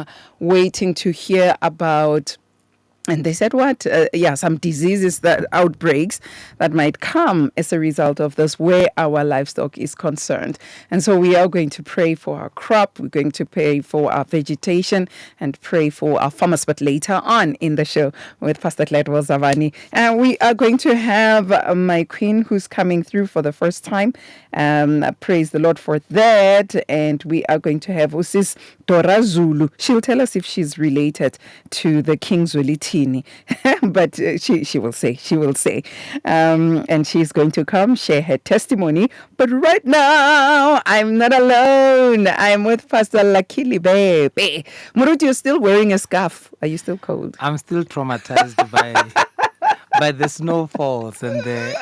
are waiting to hear about. And they said what? Some diseases, that outbreaks that might come as a result of this, where our livestock is concerned. And so we are going to pray for our crop. We're going to pray for our vegetation and pray for our farmers. But later on in the show with Pastor Clayton Zavani, we are going to have my queen who's coming through for the first time. Praise the Lord for that. And we are going to have Usis Dora Zulu. She'll tell us if she's related to the King Zwelithini. But she will say. And she's going to come share her testimony. But right now, I'm not alone. I'm with Pastor Lebepe. Moruti, you're still wearing a scarf. Are you still cold? I'm still traumatized by the snowfalls and the...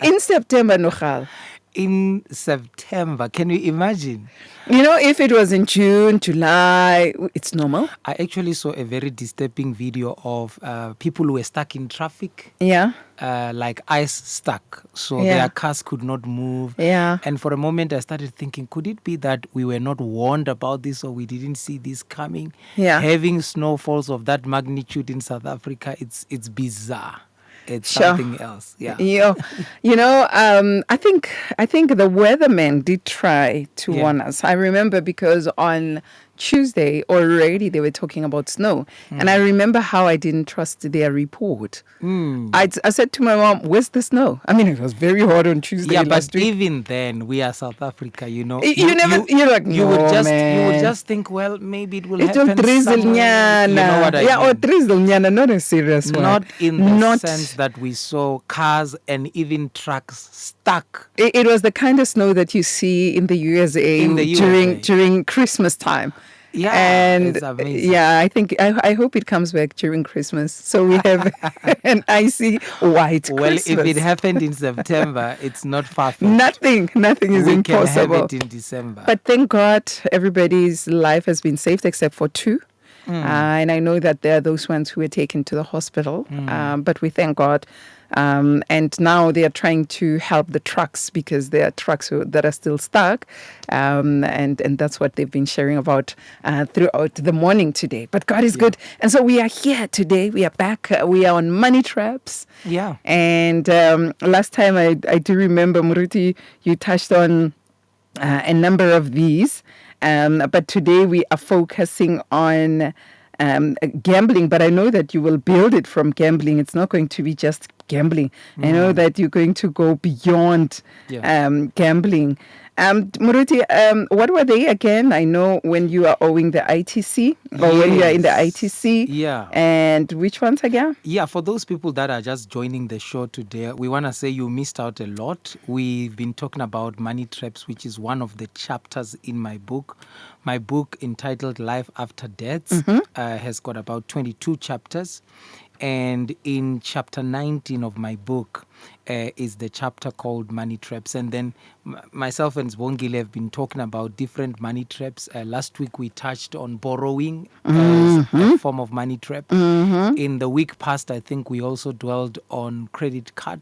in September, Nochal. In September, can you imagine? If it was in June, July, it's normal. I actually saw a very disturbing video of people who were stuck in traffic. Yeah. Like ice stuck. So their cars could not move. Yeah. And for a moment, I started thinking, could it be that we were not warned about this or we didn't see this coming? Yeah. Having snowfalls of that magnitude in South Africa, it's bizarre. It's something else. Yeah. I think the weathermen did try to warn us. I remember because on Tuesday already they were talking about snow. And I remember how I didn't trust their report. I said to my mom, where's the snow? I mean, it was very hot on Tuesday last week. Even then, we are South Africa, You would just think, well, maybe it will happen somewhere. You know what I mean? Or drizzle, not a serious one. Not in the sense that we saw cars and even trucks stuck. It was the kind of snow that you see in the USA during Christmas time. Yeah, and it's amazing. I hope it comes back during Christmas, so we have an icy white Christmas. Well, if it happened in September, it's not far-fetched. Nothing is impossible. We can have it in December. But thank God, everybody's life has been saved except for two. And I know that there are those ones who were taken to the hospital, but we thank God. And now they are trying to help the trucks because there are trucks that are still stuck. And that's what they've been sharing about throughout the morning today. But God is good. And so we are here today. We are back. We are on money traps. Yeah. And last time I do remember, Muruti, you touched on a number of these. But today we are focusing on gambling, but I know that you will build it from gambling. It's not going to be just gambling. I know that you're going to go beyond gambling. Muruti, what were they again? I know when you are owing the ITC or when you are in the ITC. Yeah. And which ones again? Yeah, for those people that are just joining the show today, we want to say you missed out a lot. We've been talking about money traps, which is one of the chapters in my book. My book entitled Life After Death has got about 22 chapters. And in chapter 19 of my book is the chapter called Money Traps. And then myself and Sibongile have been talking about different money traps. Last week we touched on borrowing as a form of money trap. In the week past, I think we also dwelled on credit card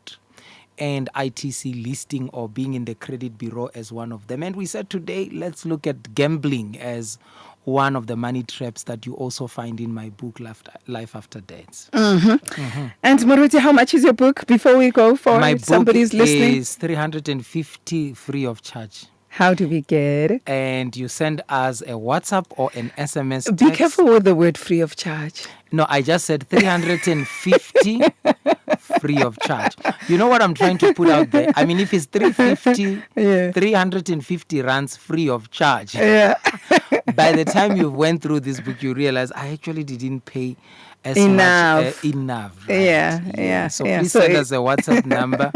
and ITC listing or being in the credit bureau as one of them. And we said today, let's look at gambling as one of the money traps that you also find in my book, Life After Death. And Muruti, how much is your book before we go for my somebody's book listening? Is $350 free of charge. How do we get it? And you send us a WhatsApp or an SMS text. Be careful with the word free of charge. No, I just said 350 free of charge. You know what I'm trying to put out there? I mean, if it's 350, 350 rands free of charge. Yeah. By the time you went through this book, you realize I actually didn't pay as enough. much. Enough. Right? Yeah. So please send us a WhatsApp number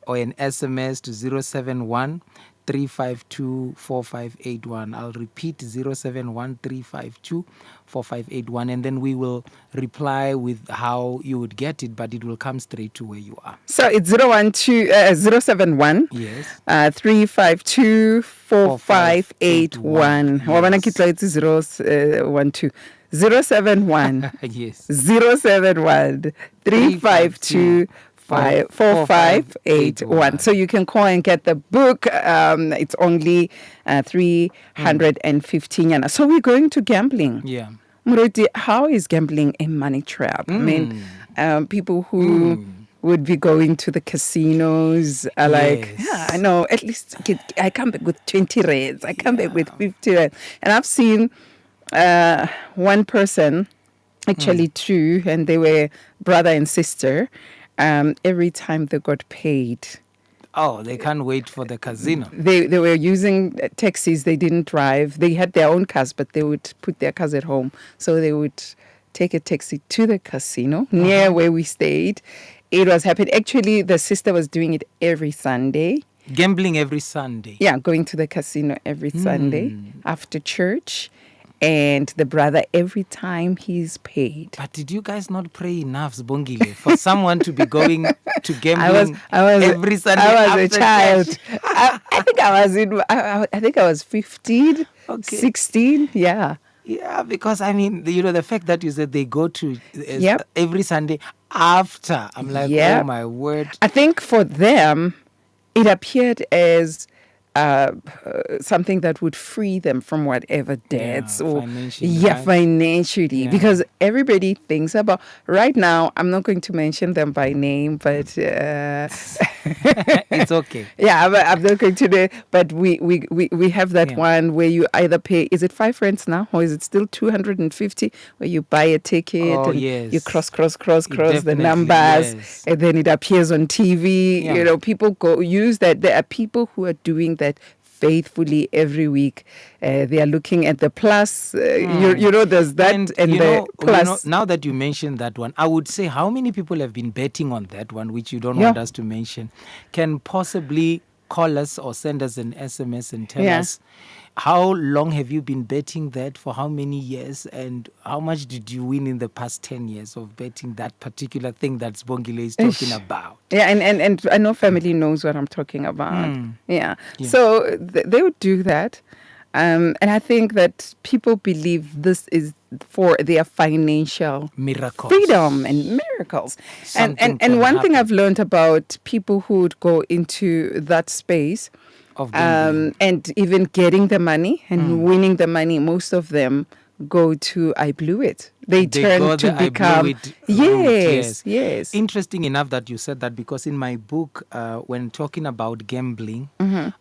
or an SMS to 071 352 4581. I'll repeat 071 352 4581, and then we will reply with how you would get it, but it will come straight to where you are. So it's 071 yes 352 4581. Wabana kitla it's 012 071 yes 071 352 4581. So you can call and get the book. It's only 315 yana. So we're going to gambling. Yeah. Muruti, how is gambling a money trap? I mean, people who would be going to the casinos are like, Yes. yeah, I know, at least I come back with 20 rands. I come back with 50 rands. And I've seen one person, actually two, and they were brother and sister. Every time they got paid, Oh, they can't wait for the casino. they were using taxis. They didn't drive. They had their own cars, but they would put their cars at home. So they would take a taxi to the casino near where we stayed. It was happening. Actually, the sister was doing it every Sunday. Gambling every Sunday. Yeah, going to the casino every Sunday after church. And the brother, every time he's paid. But did you guys not pray enough, Sibongile, for someone to be going to gambling every Sunday? I was a after child. church? I think I was I think I was 15, Okay. 16. Yeah. Yeah, because I mean, the fact that you said they go to Yep. every Sunday after, I'm like, Yep. oh my word. I think for them, it appeared as something that would free them from whatever debts or financially, right? financially, Yeah. because everybody thinks about right now. I'm not going to mention them by name, but It's okay. yeah, I'm not going to do. But we have that Yeah. one where you either pay. Is it 5 rands now, or is it still 250? Where you buy a ticket Oh, and yes. you cross the Definitely, numbers, yes. and then it appears on TV. Yeah. People go use that. There are people who are doing that faithfully every week. They are looking at the plus. There's that and the plus. Now that you mentioned that one, I would say how many people have been betting on that one, which you don't Yeah. want us to mention, can possibly call us or send us an SMS and tell Yeah. us how long have you been betting that, for how many years, and how much did you win in the past 10 years of betting that particular thing that Sibongile is talking about. Yeah, and I know family knows what I'm talking about. Yeah. Yeah. So they would do that. And I think that people believe this is for their financial Miracles. freedom and miracles. Something And can one thing happen. I've learned about people who would go into that space Of gambling. and even getting the money and winning the money, most of them go to I blew it. They They turn go to the I blew become it route, yes. Interesting enough that you said that, because in my book, when talking about gambling,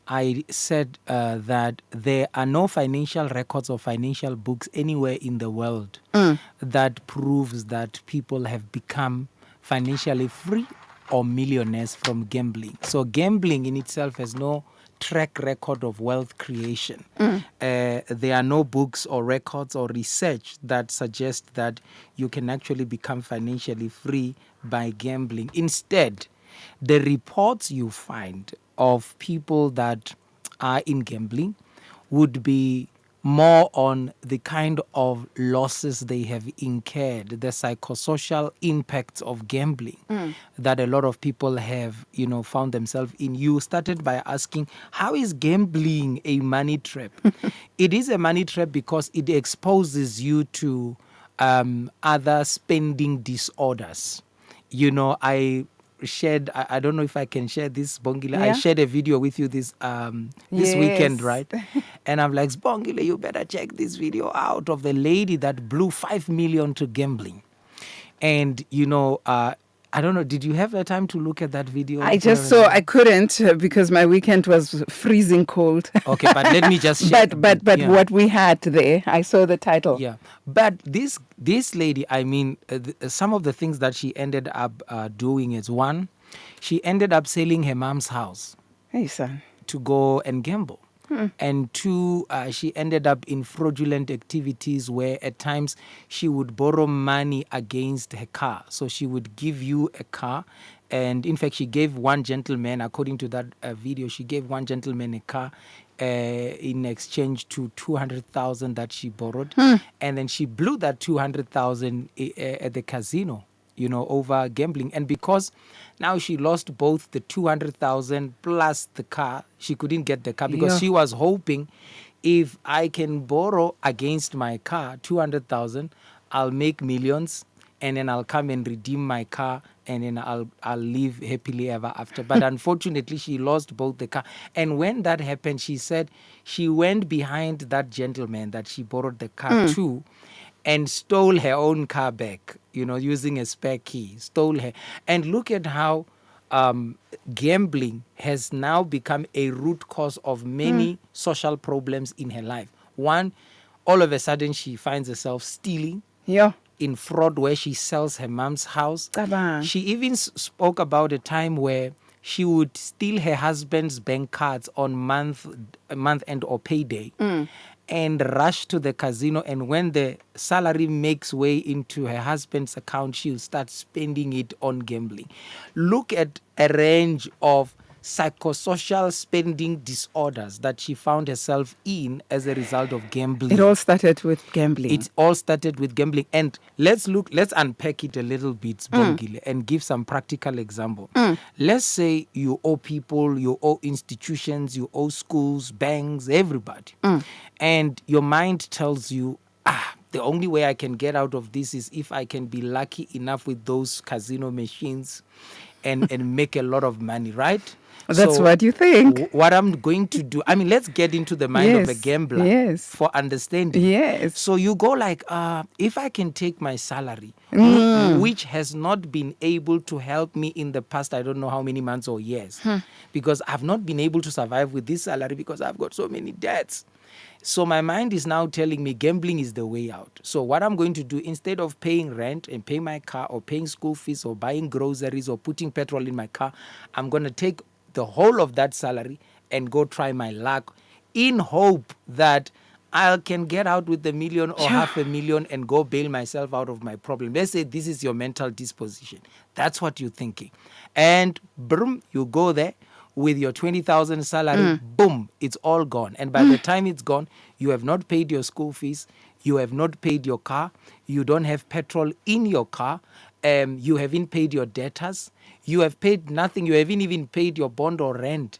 I said that there are no financial records or financial books anywhere in the world that proves that people have become financially free or millionaires from gambling. So gambling in itself has no track record of wealth creation. There are no books or records or research that suggest that you can actually become financially free by gambling. Instead, the reports you find of people that are in gambling would be more on the kind of losses they have incurred, the psychosocial impacts of gambling that a lot of people have, found themselves in. You started by asking, how is gambling a money trap? It is a money trap because it exposes you to other spending disorders. I don't know if I can share this, Bongile. I Yeah. shared a video with you this Yes. weekend, right? And I'm like, Bongile, you better check this video out of the lady that blew 5 million to gambling. And, I don't know, did you have the time to look at that video? I just saw I couldn't because my weekend was freezing cold. Okay, but let me just share. but yeah. what we had there, I saw the title. Yeah, but this lady, I mean, some of the things that she ended up doing is, one, she ended up selling her mom's house Hey, son. to go and gamble. And two, she ended up in fraudulent activities where at times she would borrow money against her car. So she would give you a car. And in fact, she gave one gentleman, according to that video, she gave one gentleman a car in exchange to 200,000 that she borrowed. And then she blew that 200,000 at the casino, over gambling. And because now she lost both the 200,000 plus the car, she couldn't get the car because Yeah. she was hoping, if I can borrow against my car 200,000, I'll make millions. and then I'll come and redeem my car, and then I'll live happily ever after. But unfortunately, she lost both the car. And when that happened, she said she went behind that gentleman that she borrowed the car to and stole her own car back, using a spare key, stole her. And look at how gambling has now become a root cause of many social problems in her life. One, all of a sudden she finds herself stealing. Yeah. In fraud, where she sells her mom's house. Tabang. She even spoke about a time where she would steal her husband's bank cards on month end or payday and rush to the casino. And when the salary makes way into her husband's account, she'll start spending it on gambling. Look at a range of psychosocial spending disorders that she found herself in as a result of gambling. It all started with gambling. It all started with gambling. And let's unpack it a little bit, Sibongile, and give some practical example. Let's say you owe people, you owe institutions, you owe schools, banks, everybody. And your mind tells you, the only way I can get out of this is if I can be lucky enough with those casino machines and make a lot of money, right? That's what you think. What I'm going to do, let's get into the mind of a gambler for understanding. Yes. So you go like, if I can take my salary, which has not been able to help me in the past, I don't know how many months or years, because I've not been able to survive with this salary because I've got so many debts. So my mind is now telling me gambling is the way out. So what I'm going to do, instead of paying rent and paying my car or paying school fees or buying groceries or putting petrol in my car, I'm going to take the whole of that salary and go try my luck in hope that I can get out with $1 million or $500,000 and go bail myself out of my problem. Let's say this is your mental disposition. That's what you're thinking. And boom, you go there with your 20,000 salary, boom, it's all gone. And by the time it's gone, you have not paid your school fees, you have not paid your car, you don't have petrol in your car, you haven't paid your debtors, you have paid nothing, you haven't even paid your bond or rent.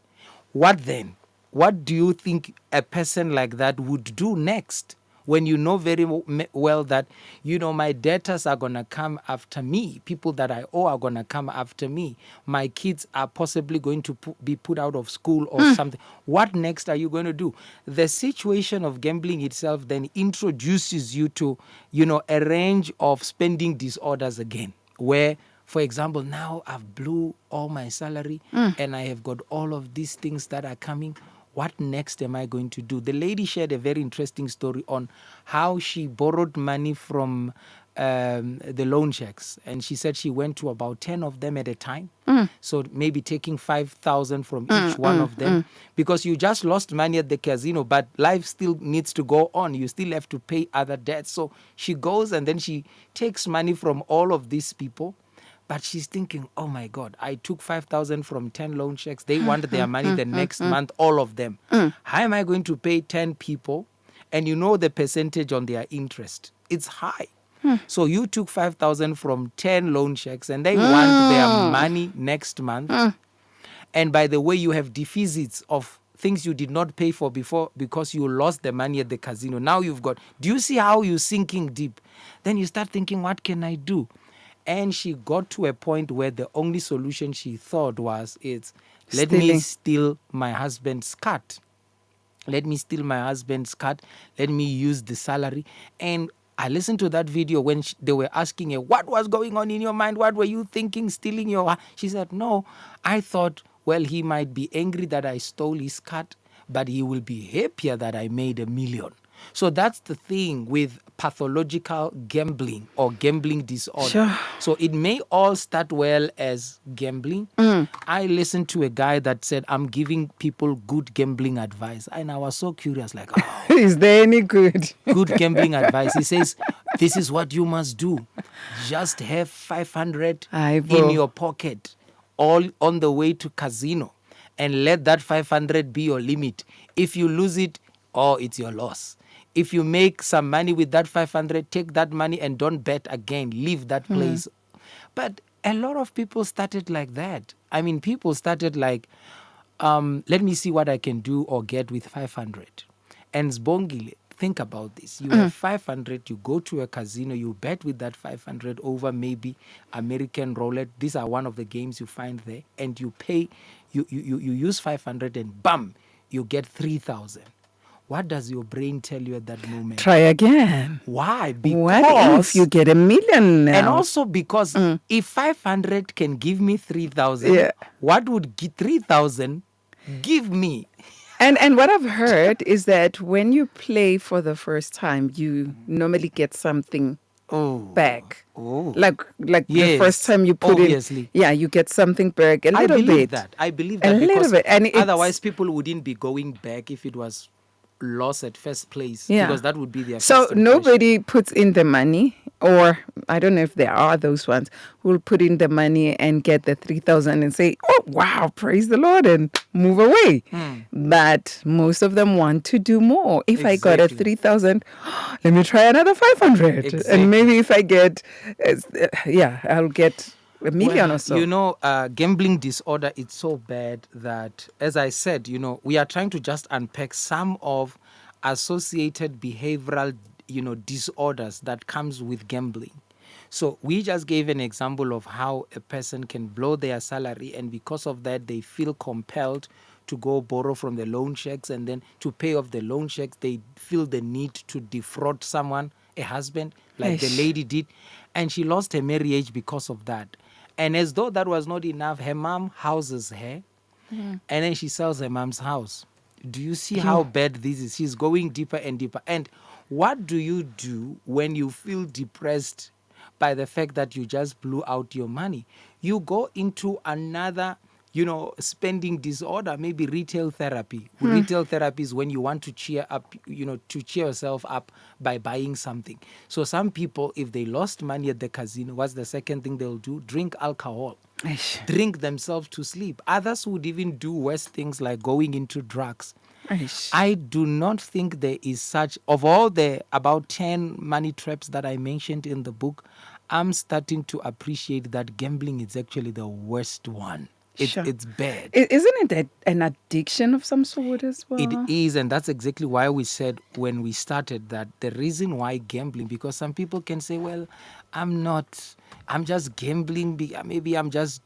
What then? What do you think a person like that would do next? When you know very well that, my debtors are going to come after me. People that I owe are going to come after me. My kids are possibly going to be put out of school or something. What next are you going to do? The situation of gambling itself then introduces you to, a range of spending disorders again, where, for example, now I've blew all my salary and I have got all of these things that are coming. What next am I going to do? The lady shared a very interesting story on how she borrowed money from the loan checks. And she said she went to about 10 of them at a time. So maybe taking 5,000 from each one of them. Because you just lost money at the casino, but life still needs to go on. You still have to pay other debts. So she goes and then she takes money from all of these people. But she's thinking, oh my God, I took 5,000 from 10 loan checks. They want their money the next month, all of them. How am I going to pay 10 people? And you know the percentage on their interest. It's high. So you took 5,000 from 10 loan checks and they want their money next month. And by the way, you have deficits of things you did not pay for before because you lost the money at the casino. Now you've got, do you see how you're sinking deep? Then you start thinking, what can I do? And she got to a point where the only solution she thought was, let me steal my husband's cut. Let me steal my husband's cut. Let me use the salary. And I listened to that video when they were asking her, what was going on in your mind? What were you thinking, stealing your... She said, no, I thought, well, he might be angry that I stole his cut, but he will be happier that I made $1 million. So that's the thing with pathological gambling or gambling disorder. Sure. So it may all start well as gambling. I listened to a guy that said, I'm giving people good gambling advice. And I was so curious, like, oh, is there any good? Good gambling advice. He says, this is what you must do. Just have 500 in your pocket, all on the way to casino. And let that 500 be your limit. If you lose it, it's your loss. If you make some money with that 500, take that money and don't bet again. Leave that place. But a lot of people started like that. People started like, let me see what I can do or get with 500. And Sibongile, think about this. You have 500, you go to a casino, you bet with that 500 over maybe American roulette. These are one of the games you find there. And you pay, you use 500 and bam, you get 3,000. What does your brain tell you at that moment? Try again. Why? What if you get 1 million now? And also because if 500 can give me 3,000, Yeah. what would 3,000 give me? And what I've heard is that when you play for the first time, you normally get something back. Like the Yes, first time you put obviously. in, you get something back a I little believe bit. that. I believe A that little because bit. And otherwise people wouldn't be going back if it was lost at first place, Yeah. because that would be their So first impression. nobody puts in the money, or I don't know if there are those ones who will put in the money and get the 3,000 and say, "Oh wow, praise the Lord," and move away. But most of them want to do more. If I got a Exactly. 3,000, let me try another 500, Exactly. and maybe if I get, I'll get 1 million or so. You know, gambling disorder, it's so bad that, as I said, you know, we are trying to just unpack some of associated behavioral, disorders that comes with gambling. So we just gave an example of how a person can blow their salary, and because of that, they feel compelled to go borrow from the loan sheiks, and then to pay off the loan sheiks, they feel the need to defraud someone, a husband, like the Eish. lady did, and she lost her marriage because of that. And as though that was not enough, her mom houses her, and then she sells her mom's house. Do you see how bad this is? She's going deeper and deeper. And what do you do when you feel depressed by the fact that you just blew out your money? You go into another, spending disorder, maybe retail therapy. Retail therapy is when you want to cheer up, to cheer yourself up by buying something. So some people, if they lost money at the casino, what's the second thing they'll do? Drink alcohol. Eish. Drink themselves to sleep. Others would even do worse things like going into drugs. Eish. I do not think there is such, of all the about 10 money traps that I mentioned in the book, I'm starting to appreciate that gambling is actually the worst one. Sure. It's bad. Isn't it an addiction of some sort as well? It is, and that's exactly why we said when we started that the reason why gambling, because some people can say, well, I'm just gambling, maybe I'm just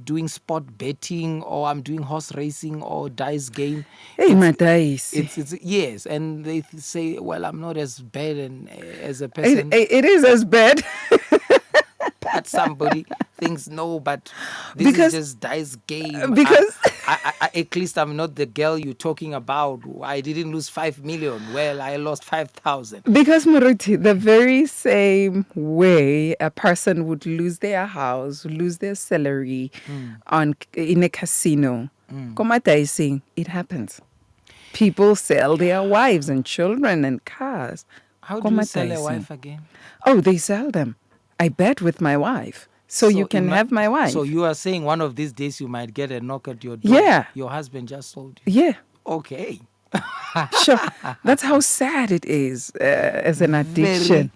doing sport betting, or I'm doing horse racing or dice game. Hey, Madaisi. It's yes, and they say, well, I'm not as bad as a person. It is as bad. But somebody thinks no, but this Because- is just dice game. because- I, at least I'm not the girl you're talking about. I didn't lose 5 million. Well, I lost 5,000. Because Muruti, the very same way a person would lose their house, lose their salary in a casino, Komataising, it happens. People sell their wives and children and cars. How do you sell a Komataising. wife again? Oh, they sell them. I bet with my wife. So you can have my wife. So you are saying one of these days you might get a knock at your door. Yeah. Your husband just sold you. Yeah. Okay. Sure. That's how sad it is as an addiction.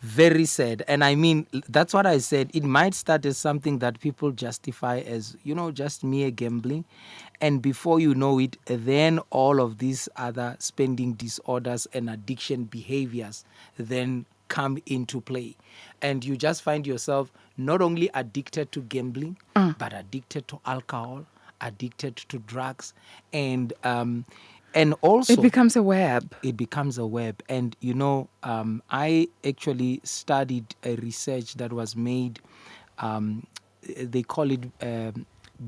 Very sad. And I mean, that's what I said. It might start as something that people justify as, just mere gambling. And before you know it, then all of these other spending disorders and addiction behaviors then come into play. And you just find yourself not only addicted to gambling, but addicted to alcohol, addicted to drugs, and also It becomes a web. it becomes a web. And I actually studied a research that was made, they call it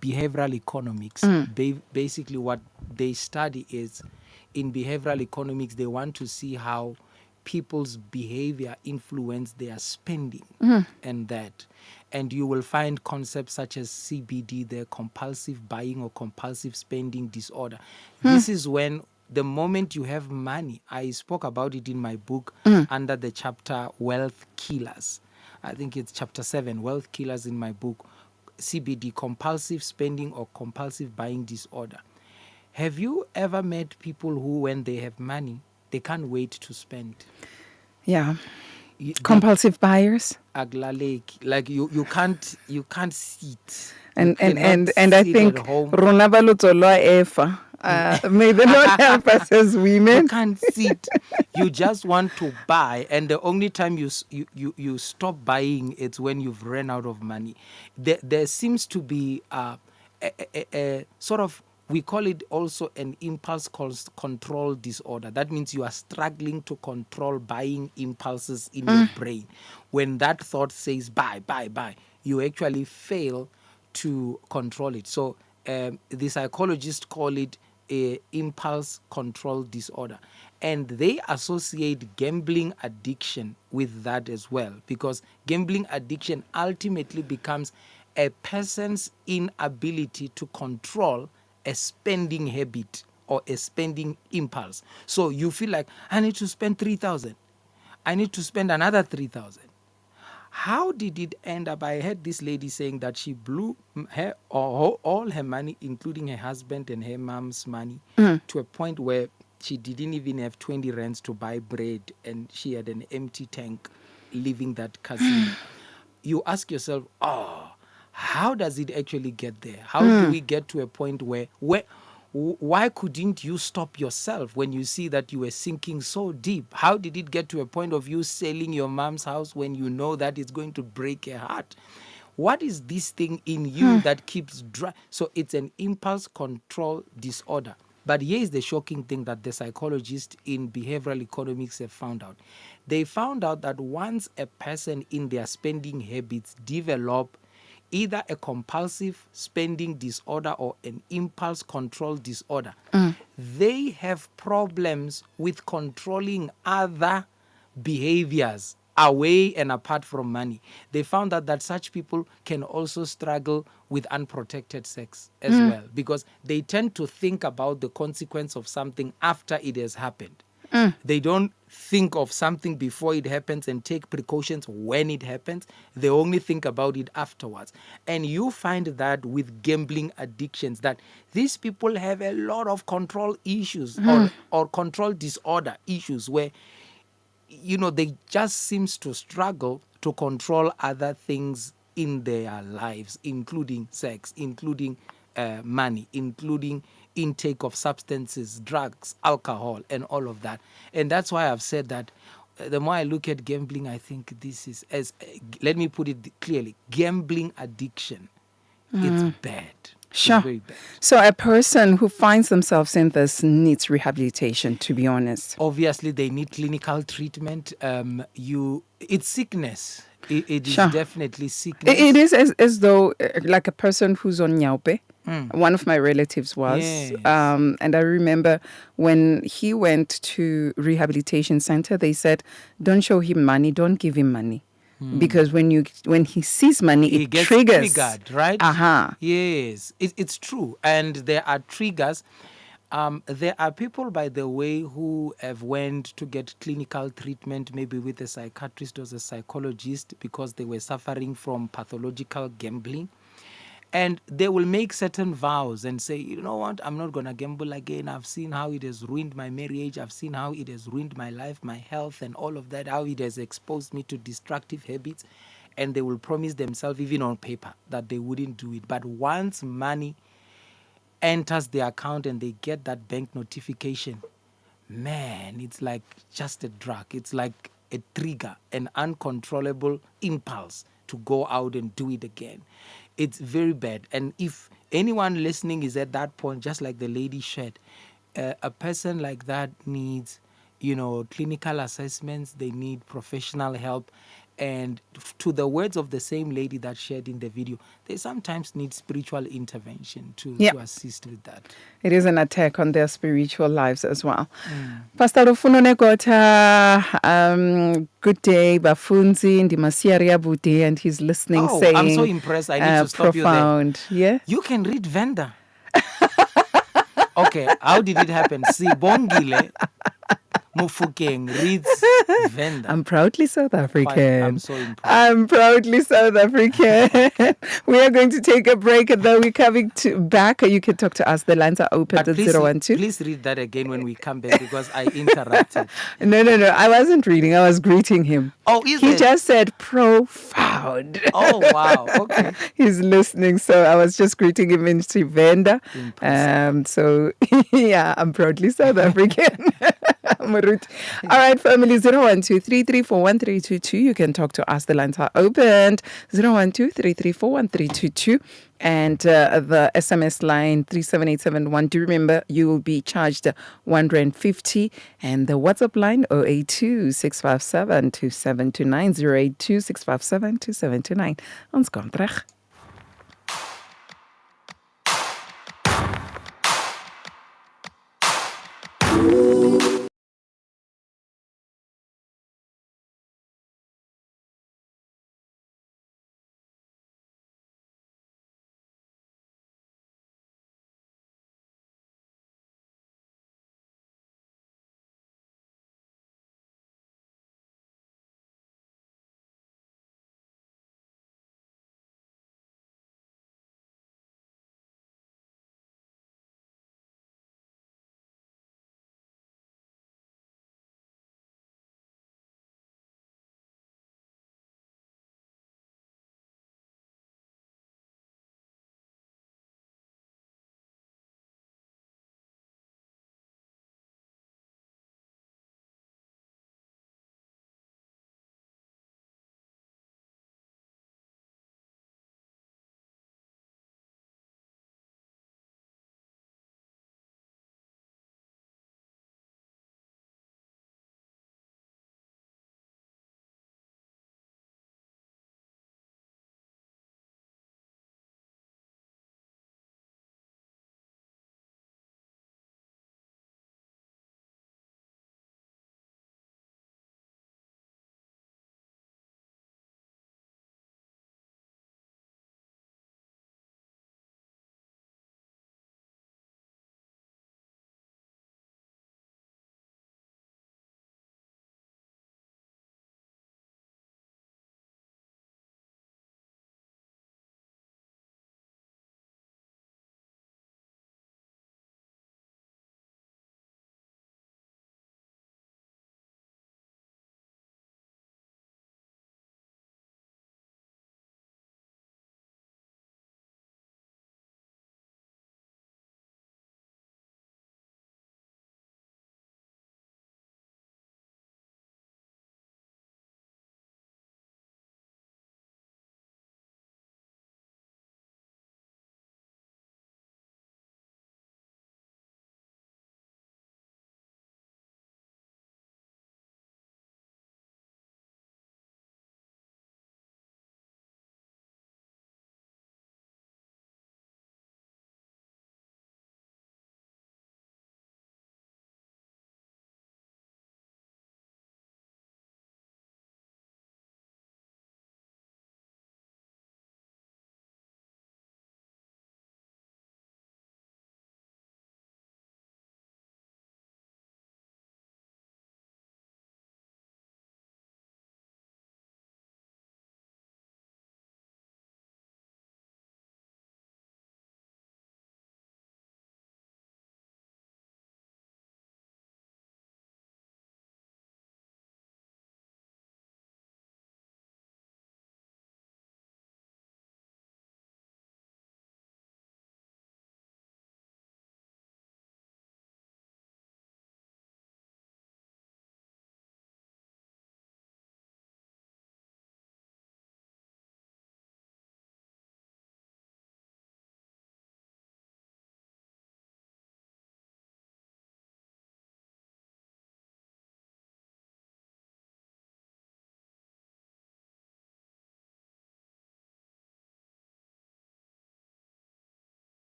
behavioral economics. Basically what they study is, in behavioral economics, they want to see how people's behavior influence their spending and that. And you will find concepts such as CBD, the compulsive buying or compulsive spending disorder. This is when the moment you have money, I spoke about it in my book under the chapter Wealth Killers. I think it's chapter 7, Wealth Killers in my book. CBD, compulsive spending or compulsive buying disorder. Have you ever met people who, when they have money, they can't wait to spend? Yeah. Compulsive buyers. Like you can't sit. And You cannot I sit think at home. rona ba lotsolo efa May the Lord help us as You women. can't sit. You just want to buy, and the only time you stop buying, it's when you've run out of money. There seems to be a sort of, we call it also an impulse control disorder. That means you are struggling to control buying impulses in your brain. When that thought says buy, buy, buy, you actually fail to control it. So the psychologists call it a impulse control disorder, and they associate gambling addiction with that as well, because gambling addiction ultimately becomes a person's inability to control a spending habit or a spending impulse. So you feel like, I need to spend 3,000, I need to spend another 3,000. How did it end up? I heard this lady saying that she blew her all her money, including her husband and her mom's money, to a point where she didn't even have 20 rands to buy bread, and she had an empty tank leaving that casino. You ask yourself, oh, how does it actually get there? How do we get to a point where why couldn't you stop yourself when you see that you were sinking so deep? How did it get to a point of you selling your mom's house when you know that it's going to break her heart? What is this thing in you that keeps dry? So it's an impulse control disorder. But here is the shocking thing that the psychologists in behavioral economics have found out. They found out that once a person in their spending habits develop either a compulsive spending disorder or an impulse control disorder, they have problems with controlling other behaviors away and apart from money. They found out that such people can also struggle with unprotected sex as well, because they tend to think about the consequence of something after it has happened. They don't think of something before it happens and take precautions when it happens. They only think about it afterwards. And you find that with gambling addictions, that these people have a lot of control issues or control disorder issues where, you know, they just seems to struggle to control other things in their lives, including sex, including money, including intake of substances, drugs, alcohol, and all of that. And that's why I've said that the more I look at gambling, I think this is, as let me put it clearly, gambling addiction. It's bad. Sure. It's very bad. So a person who finds themselves in this needs rehabilitation, to be honest. Obviously, they need clinical treatment. It's sickness. It is Sure. definitely sickness. It is as though like a person who's on Nyaupe. One of my relatives was. Yes. And I remember when he went to rehabilitation center, they said, don't show him money, don't give him money. Because when he sees money, He it gets triggers. triggered, right? Yes, it's true. And there are triggers. There are people, by the way, who have went to get clinical treatment, maybe with a psychiatrist or a psychologist, because they were suffering from pathological gambling. And they will make certain vows and say, you know what, I'm not going to gamble again. I've seen how it has ruined my marriage. I've seen how it has ruined my life, my health, and all of that, how it has exposed me to destructive habits. And they will promise themselves, even on paper, that they wouldn't do it. But once money enters their account and they get that bank notification, man, it's like just a drug. It's like a trigger, an uncontrollable impulse to go out and do it again. It's very bad. And if anyone listening is at that point, just like the lady shared, a person like that needs, clinical assessments. They need professional help. And to the words of the same lady that shared in the video, they sometimes need spiritual intervention to assist with that. It is an attack on their spiritual lives as well. Pastor Ufunone Gota, good day, Bafunzi, Ndimasiaria Budi, and he's listening, saying... I'm so impressed. I need to stop profound. you there. Yeah? You can read Venda. Okay, how did it happen? Sibongile Mofokeng reads Venda. I'm proudly South African. I'm so impressed. I'm proudly South African. We are going to take a break, and then we're coming back. You can talk to us. The lines are open at 012. Please read that again when we come back, because I interrupted. No. I wasn't reading. I was greeting him. Oh, He just said profound. loud. Oh, wow. Okay. He's listening. So I was just greeting him in Sivenda. Impressive. So, yeah, I'm proudly South African. Maruti. All right, family, 012-334-1322. You can talk to us. The lines are opened. 012-334-1322. And the SMS line 37871. Do remember you will be charged 150. And the WhatsApp line 082-657-2729. 082-657-2729. Ons kom terug.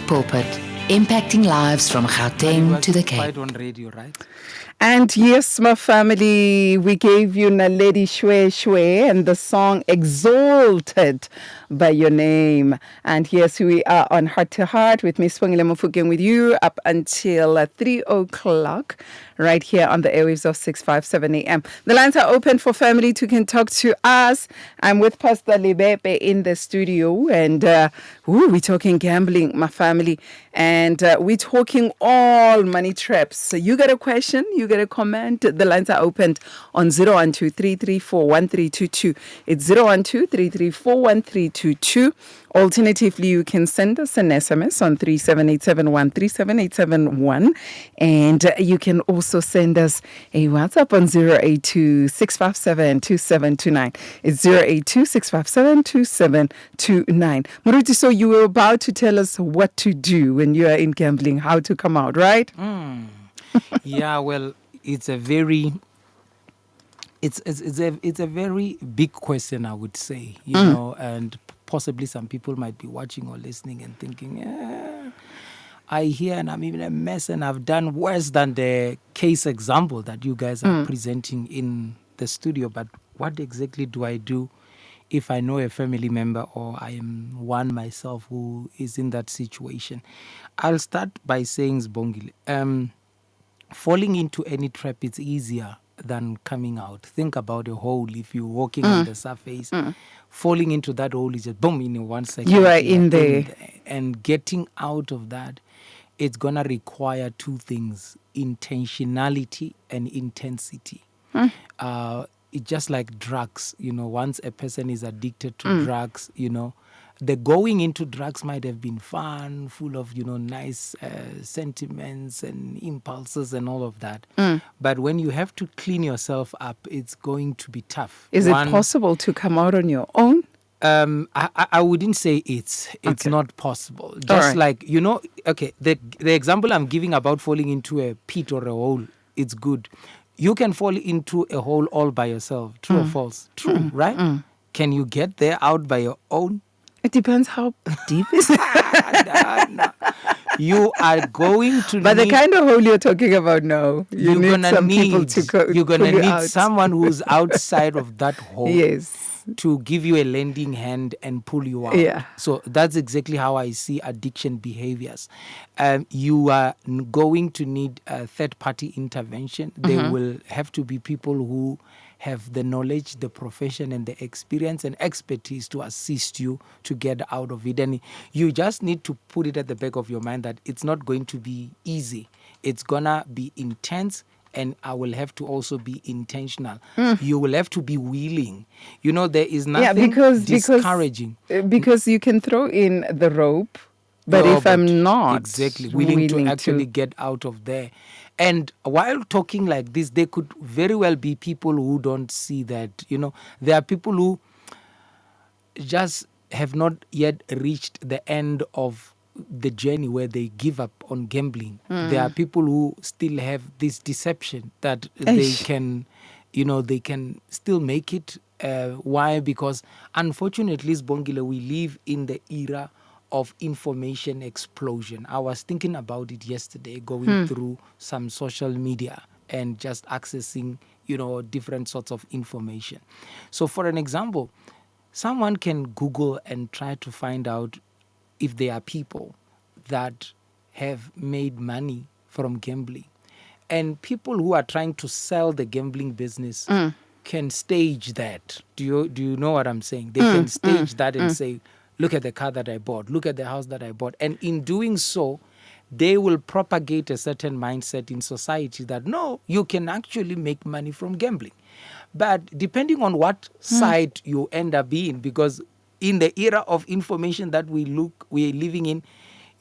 Pulpit. impacting lives from But it Gauteng was to the Cape. quite on radio, right? And yes, my family, we gave you Naledi Shwe Shwe and the song Exalted by Your Name. And yes, we are on Heart to Heart with Miss Sibongile Mofokeng with you up until 3 o'clock right here on the airwaves of 657 AM. The lines are open for family to can talk to us. I'm with Pastor Lebepe in the studio and we're talking gambling, my family. And we're talking all money traps. So you got a question, you got a comment, the lines are opened on 012-334-1322. It's 012-334-1322. Alternatively, you can send us an SMS on 37871, 37871. And you can also send us a WhatsApp on 082-657-2729. It's 082-657-2729. Muruti, so you were about to tell us what to do when you are in gambling, how to come out, right? Yeah, well, it's a very it's a very big question, I would say, you know, and possibly some people might be watching or listening and thinking, I hear and I'm in a mess and I've done worse than the case example that you guys are presenting in the studio. But what exactly do I do if I know a family member or I am one myself who is in that situation? I'll start by saying, Sibongile, falling into any trap is easier than coming out. Think about a hole. If you're walking on the surface, falling into that hole is just boom in 1 second. You are in there. And getting out of that, it's gonna require two things: intentionality and intensity. It's just like drugs, you know. Once a person is addicted to drugs, you know, the going into drugs might have been fun, full of, you know, nice sentiments and impulses and all of that. But when you have to clean yourself up, it's going to be tough. Is it possible to come out on your own? I wouldn't say it's Okay. not possible. Just right. like, you know, okay, the example I'm giving about falling into a pit or a hole, it's good. You can fall into a hole all by yourself. True or false? True, right? Can you get there out by your own? It depends how deep is it. No. You are going to But the need, kind of hole you're talking about, no. You need some people to go. you're gonna pull you need out. someone who's outside of that hole. Yes. To give you a lending hand and pull you out. Yeah. So that's exactly how I see addiction behaviors. You are going to need a third-party intervention. There will have to be people who have the knowledge, the profession, and the experience and expertise to assist you to get out of it. And you just need to put it at the back of your mind that it's not going to be easy. It's gonna be intense. And I will have to also be intentional. You will have to be willing. You know, there is nothing discouraging. Because you can throw in the rope, but if I'm not exactly willing to actually get out of there. And while talking like this, there could very well be people who don't see that. You know, there are people who just have not yet reached the end of the journey where they give up on gambling. There are people who still have this deception that they can, you know, they can still make it. Why? Because unfortunately, Sibongile, we live in the era of information explosion. I was thinking about it yesterday, going through some social media and just accessing, you know, different sorts of information. So for an example, someone can Google and try to find out if there are people that have made money from gambling. And people who are trying to sell the gambling business can stage that. Do you know what I'm saying? They can stage that and say, look at the car that I bought, look at the house that I bought. And in doing so, they will propagate a certain mindset in society that, no, you can actually make money from gambling. But depending on what side you end up being, because in the era of information that we're living in,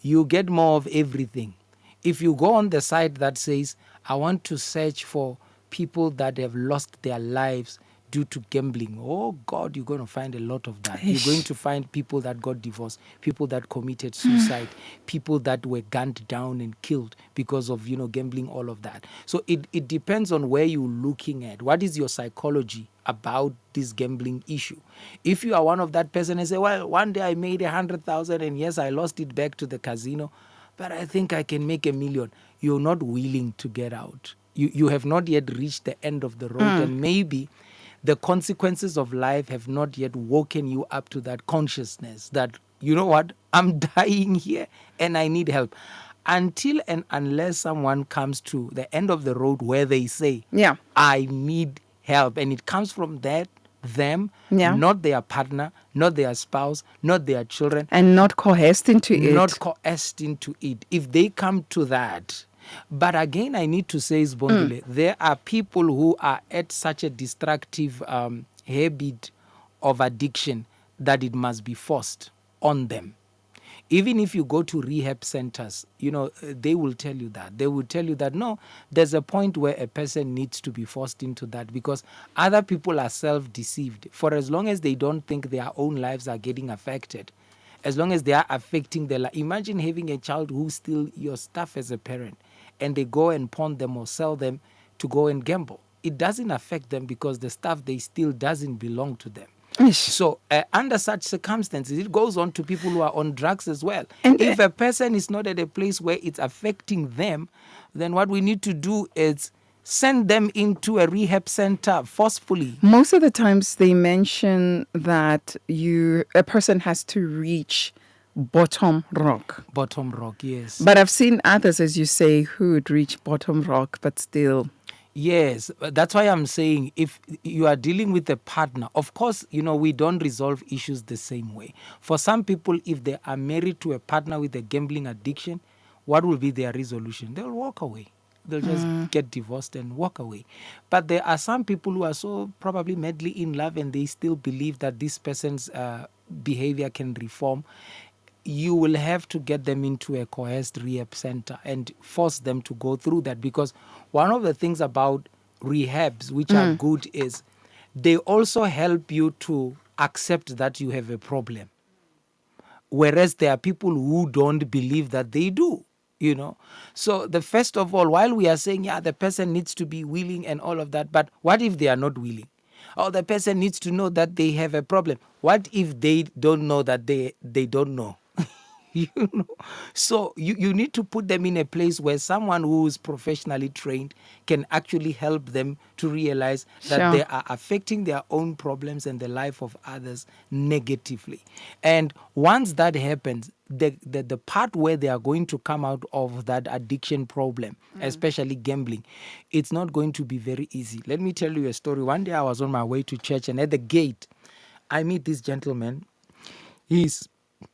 you get more of everything. If you go on the side that says, I want to search for people that have lost their lives due to gambling, oh God, you're going to find a lot of that. You're going to find people that got divorced, people that committed suicide, people that were gunned down and killed because of, you know, gambling, all of that. So it depends on where you're looking at. What is your psychology about this gambling issue? If you are one of that person and say, well, one day I made 100,000 and yes, I lost it back to the casino, but I think I can make $1 million. You're not willing to get out. You have not yet reached the end of the road, and maybe the consequences of life have not yet woken you up to that consciousness that, you know what, I'm dying here and I need help. Until and unless someone comes to the end of the road where they say, Yeah. I need help, and it comes from them, Yeah. not their partner, not their spouse, not their children, And not coerced into not it. coerced into it. If they come to that, but again, I need to say, Sibongile, there are people who are at such a destructive habit of addiction that it must be forced on them. Even if you go to rehab centers, they will tell you that. They will tell you that, no, there's a point where a person needs to be forced into that because other people are self-deceived. For as long as they don't think their own lives are getting affected, as long as they are affecting their life. Imagine having a child who steals your stuff as a parent and they go and pawn them or sell them to go and gamble. It doesn't affect them because the stuff they steal doesn't belong to them. Ish. So under such circumstances, it goes on to people who are on drugs as well. And if a person is not at a place where it's affecting them, then what we need to do is send them into a rehab center forcefully. Most of the times they mention that a person has to reach bottom rock. Bottom rock, yes. But I've seen others, as you say, who would reach bottom rock, but still. Yes, that's why I'm saying if you are dealing with a partner, of course, we don't resolve issues the same way. For some people, if they are married to a partner with a gambling addiction, what will be their resolution? They'll walk away. They'll just get divorced and walk away. But there are some people who are so probably madly in love and they still believe that this person's behavior can reform. You will have to get them into a coerced rehab center and force them to go through that, because one of the things about rehabs which are good is they also help you to accept that you have a problem, whereas there are people who don't believe that they do. So the first of all, while we are saying the person needs to be willing and all of that, but what if they are not willing? Or the person needs to know that they have a problem. What if they don't know that they don't know? So you need to put them in a place where someone who is professionally trained can actually help them to realize that Sure. they are affecting their own problems and the life of others negatively. And once that happens, the part where they are going to come out of that addiction problem, especially gambling, it's not going to be very easy. Let me tell you a story. One day I was on my way to church, and at the gate I meet this gentleman.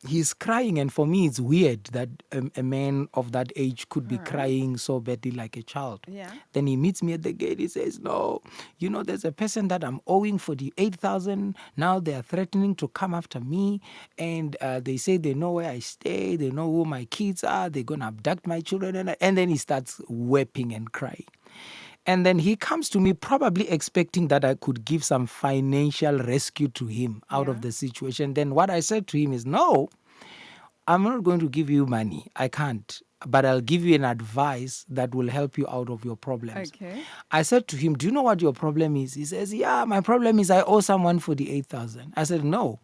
He's crying, and for me it's weird that a man of that age could be crying so badly like a child. Yeah. Then he meets me at the gate. He says, no, there's a person that I'm owing for the 8,000. Now they are threatening to come after me, and they say they know where I stay, they know who my kids are, they're going to abduct my children. And then he starts weeping and crying. And then he comes to me probably expecting that I could give some financial rescue to him out of the situation. Then what I said to him is, no, I'm not going to give you money. I can't. But I'll give you an advice that will help you out of your problems. Okay. I said to him, do you know what your problem is? He says, yeah, my problem is I owe someone for the 8,000. I said, no.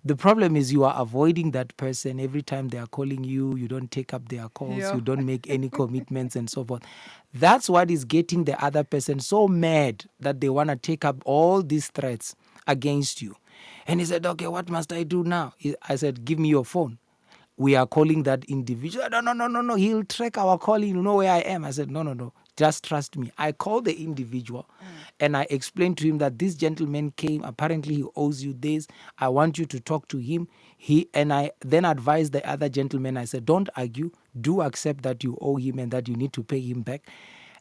The problem is you are avoiding that person. Every time they are calling you, you don't take up their calls, Yeah. you don't make any commitments and so forth. That's what is getting the other person so mad that they want to take up all these threats against you. And he said, okay, what must I do now? I said, give me your phone. We are calling that individual. No. He'll track our calling. You know where I am. I said, no. Just trust me. I called the individual and I explained to him that this gentleman came. Apparently, he owes you this. I want you to talk to him. And I then advised the other gentleman. I said, don't argue. Do accept that you owe him and that you need to pay him back.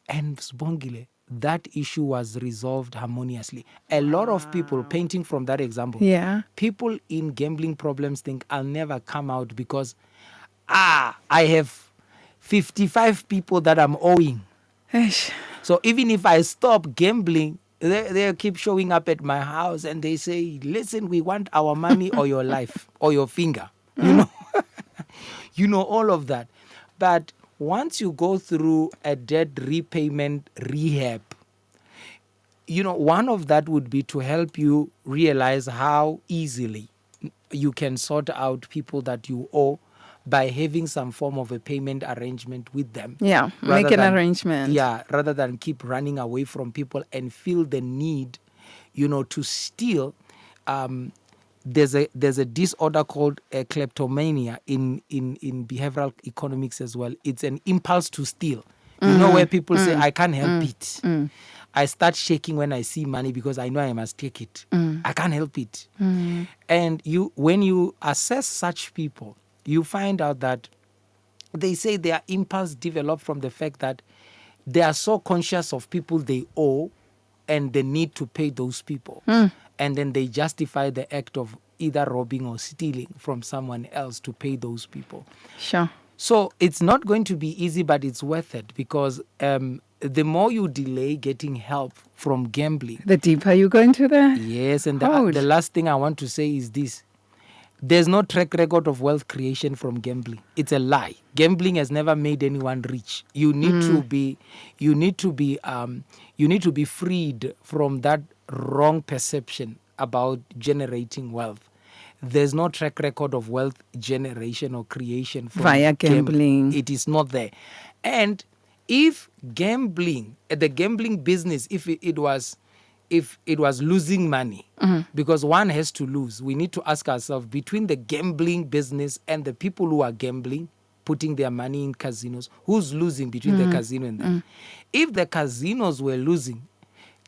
And Sibongile, that issue was resolved harmoniously. A lot of people, painting from that example, Yeah. people in gambling problems think I'll never come out because I have 55 people that I'm owing. Ish. So even if I stop gambling, they keep showing up at my house and they say, listen, we want our money or your life or your finger. You know all of that. But once you go through a debt repayment rehab, one of that would be to help you realize how easily you can sort out people that you owe by having some form of a payment arrangement with them. Yeah, rather make an than- arrangement. Yeah, rather than keep running away from people and feel the need, to steal. There's a disorder called kleptomania in behavioral economics as well. It's an impulse to steal. Where people say, I can't help it. I start shaking when I see money because I know I must take it. I can't help it. And when you assess such people, you find out that they say their impulse developed from the fact that they are so conscious of people they owe and the need to pay those people. And then they justify the act of either robbing or stealing from someone else to pay those people. Sure. So it's not going to be easy, but it's worth it because the more you delay getting help from gambling, The deeper you go into the yes, and code. the last thing I want to say is this. There's no track record of wealth creation from gambling. It's a lie. Gambling has never made anyone rich. You need to be freed from that wrong perception about generating wealth. There's no track record of wealth generation or creation from Via gambling. It is not there. And if gambling, the gambling business, if it was losing money, because one has to lose, we need to ask ourselves, between the gambling business and the people who are gambling, putting their money in casinos, who's losing between the casino and them? If the casinos were losing,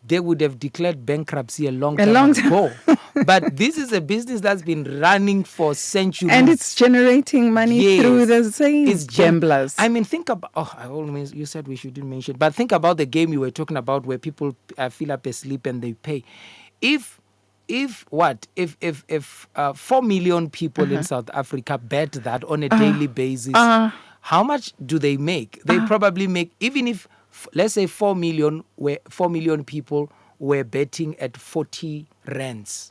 they would have declared bankruptcy a long time ago. But this is a business that's been running for centuries. And it's generating money Yes. through the same It's gamblers. I mean, think about. You said we shouldn't mention, but think about the game you were talking about, where people fill up a slip and they pay. If 4 million people in South Africa bet that on a daily basis, how much do they make? They probably make, even if let's say 4 million people were betting at 40 rands.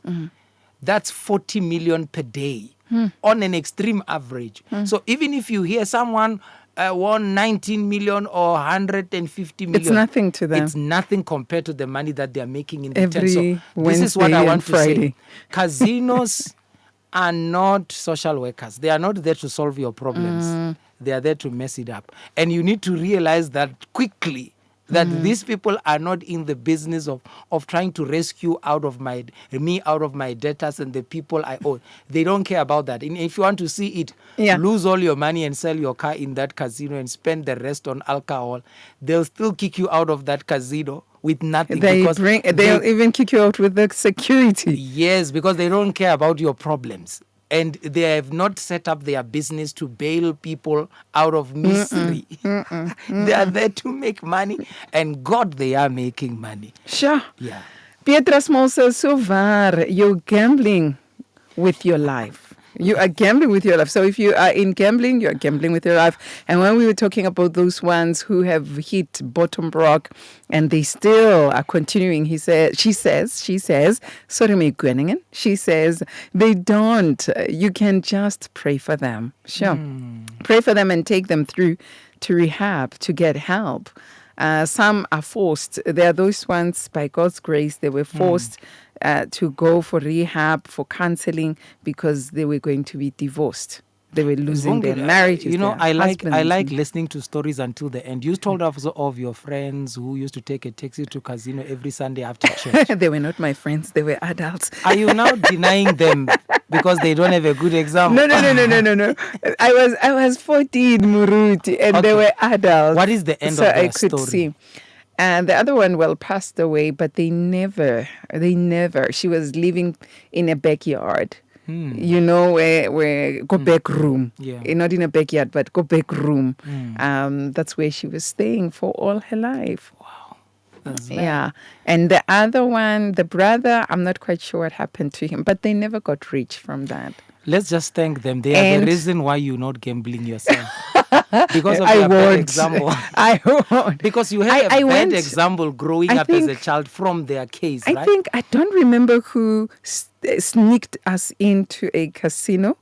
That's 40 million per day on an extreme average. So even if you hear someone won 19 million or 150 million, It's nothing to them. It's nothing compared to the money that they are making in Every return. So this is what Wednesday I and want to Friday. say. Casinos are not social workers. They are not there to solve your problems. They are there to mess it up. And you need to realize that quickly, that these people are not in the business of trying to rescue out of my debtors and the people I owe. They don't care about that. And if you want to see it, lose all your money and sell your car in that casino and spend the rest on alcohol, they'll still kick you out of that casino with nothing. They'll even kick you out with the security. Yes, because they don't care about your problems. And they have not set up their business to bail people out of misery. They are there to make money, and God, they are making money. Sure. Yeah. Petrus Moses, so far, you're gambling with your life. You are gambling with your life. So if you are in gambling, you're gambling with your life. And when we were talking about those ones who have hit bottom rock and they still are continuing, she says, sorry, she says, they don't. You can just pray for them. Sure. Pray for them and take them through to rehab to get help. Some are forced. There are those ones, by God's grace, they were forced to go for rehab, for counseling, because they were going to be divorced. They were losing their marriages. I like listening to stories until the end. You told us of your friends who used to take a taxi to casino every Sunday after church. They were not my friends. They were adults. Are you now denying them because they don't have a good example? No. I was 14, Muruti, and they were adults. What is the end of their story? See. And the other one, passed away, but they never, she was living in a backyard. Where go back room. Not in a backyard, but go back room. That's where she was staying for all her life. Wow. That's Yeah. And the other one, the brother, I'm not quite sure what happened to him, but they never got rich from that. Let's just thank them. They are the reason why you're not gambling yourself. Because of I your bad won't. example. I won't. Because you had a bad example growing up as a child from their case, right? I don't remember who sneaked us into a casino.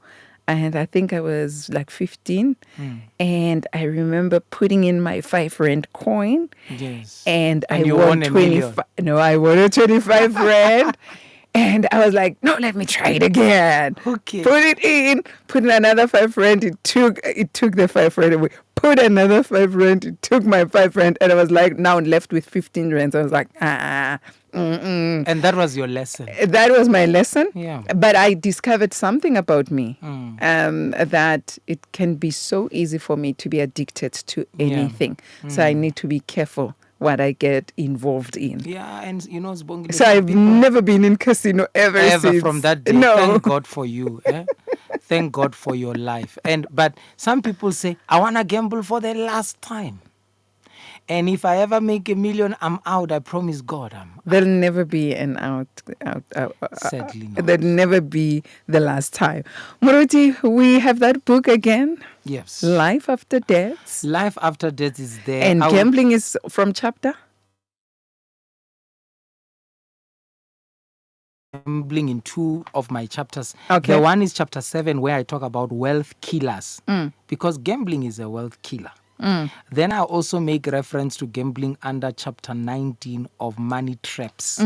And I think I was like 15. And I remember putting in my 5 rand coin. Yes. And I you won won 25. No, I won a 25 rand. And I was like, no, let me try it again. Okay. Put it in, put in another 5 rand. It took the 5 rand away. Put another 5 rand. It took my 5 rand. And I was like, now left with 15 rand. I was like, And that was your lesson. That was my lesson. Yeah. But I discovered something about me, that it can be so easy for me to be addicted to anything. So I need to be careful what I get involved in. Yeah, and you know, Sibongile, So I've never been in casino ever since. from that day. No. Thank God for you. Thank God for your life. But some people say, I want to gamble for the last time. And if I ever make $1 million, I'm out. I promise God I'm out. There'll never be an out. Sadly not. There'll never be the last time. Moruti, we have that book again. Yes. Life After Death. Life After Death is there. And gambling is from chapter? Gambling in 2 of my chapters. Okay. The one is chapter 7, where I talk about wealth killers. Because gambling is a wealth killer. Then I also make reference to gambling under chapter 19 of money traps.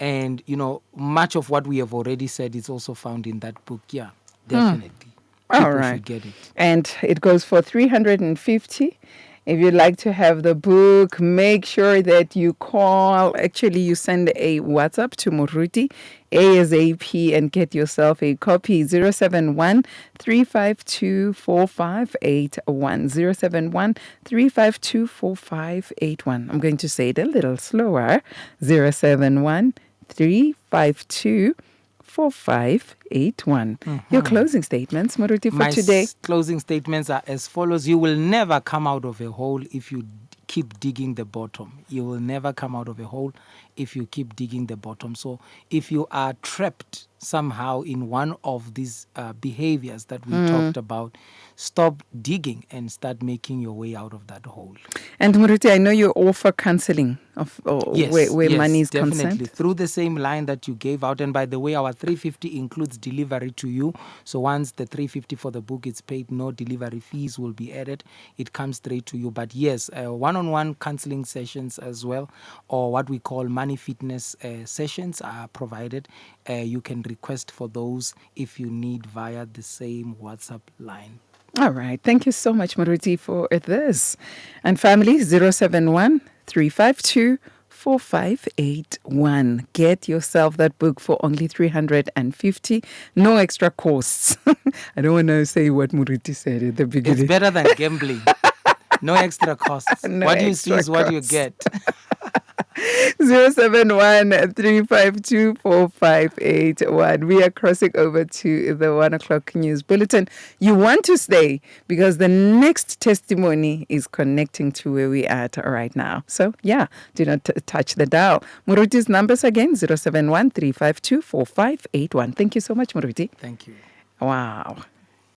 And, you know, much of what we have already said is also found in that book. Yeah, definitely. People All right. should get it. And it goes for 350. If you'd like to have the book, make sure that you call. Actually, you send a WhatsApp to Moruti ASAP and get yourself a copy. 071 352 4581. 071 352 4581. I'm going to say it a little slower. 071 352 4581. Your closing statements, Moruti, for today. Closing statements are as follows. You will never come out of a hole if you keep digging the bottom. You will never come out of a hole if you keep digging the bottom. So if you are trapped somehow in one of these behaviors that we talked about, stop digging and start making your way out of that hole. And Moruti, I know you offer counseling where money is definitely. concerned. Through the same line that you gave out. And by the way, our 350 includes delivery to you. So once the 350 for the book is paid, no delivery fees will be added. It comes straight to you. But yes, one-on-one counseling sessions as well, or what we call money fitness sessions are provided. You can request for those if you need via the same WhatsApp line. All right. Thank you so much, Moruti, for this. And family, 071 352 4581. Get yourself that book for only 350. No extra costs. I don't want to say what Moruti said at the beginning. It's better than gambling. No extra costs. No what you see is what you costs. get. 071 352 4581. We are crossing over to the 1 o'clock news bulletin. You want to stay because the next testimony is connecting to where we are at right now. So, yeah, do not touch the dial. Muruti's numbers again, 071 352 4581. Thank you so much, Muruti. Thank you. Wow.